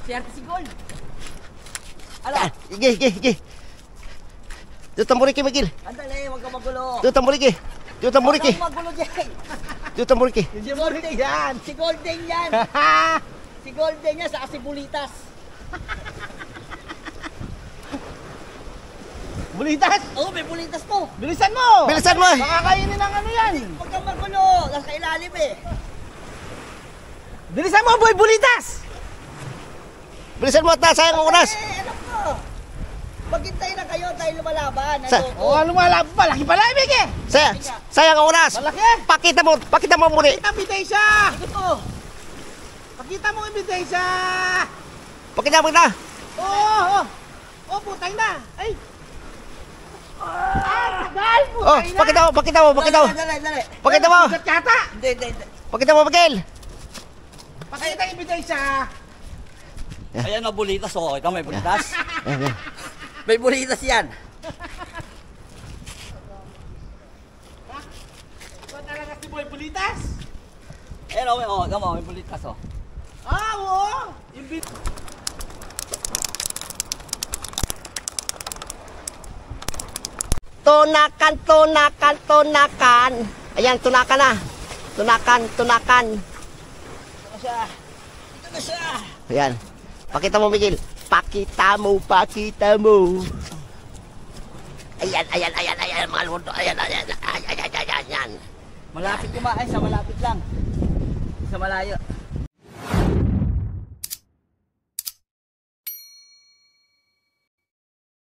Siyerte si Gold. Ano? Sige. Dito tamburiki, Miguel. Andali, huwag ka magulo. Dito tamburiki. Huwag kang magulo, Jay. Dito tamburiki. Si Golden yan. Si Golden yan. Si Golden yan sa Bulitas. Bulitas! Oo, may bulitas to. Bilisan mo! Bilisan mo! Baka kainin ng ano yan! Huwag kang magulo. Nasa ilalim eh. Bilisan mo, boy! Bulitas! Bilisan mo at nasayang ang oras. Alam ko. Maghintay na kayo tayo lumalaban. Oo, lumalaban pa. Laki pala, Ibig eh! Sayang ang oras. Malaki! Pakita mo muli. Pakita, Bidensya! Ito. Pakita mo, Bidensya! Pakita mo na. Oo! Oh, putay na! Ay! Tagal! Oh, Putay na! pakita mo. Dali. Pakita mo. Bigat yata! Hindi. Pakita mo, Miguel. Pakita yung Bidensya! Ayan o, bulitas o. Ikaw may bulitas. Ayan. May bulitas yan. Ikaw talaga si Boy Bulitas? Ayan o, ikaw may bulitas o. Ah, oo! Yung Tunakan. Ayan, tunakan na. Tunakan. Ito na siya. Ayan. Pakita mo, Miguel. Pakita mo. Ayan, mga luto. Ayan. Malapit kumain sa malapit lang. Sa malayo.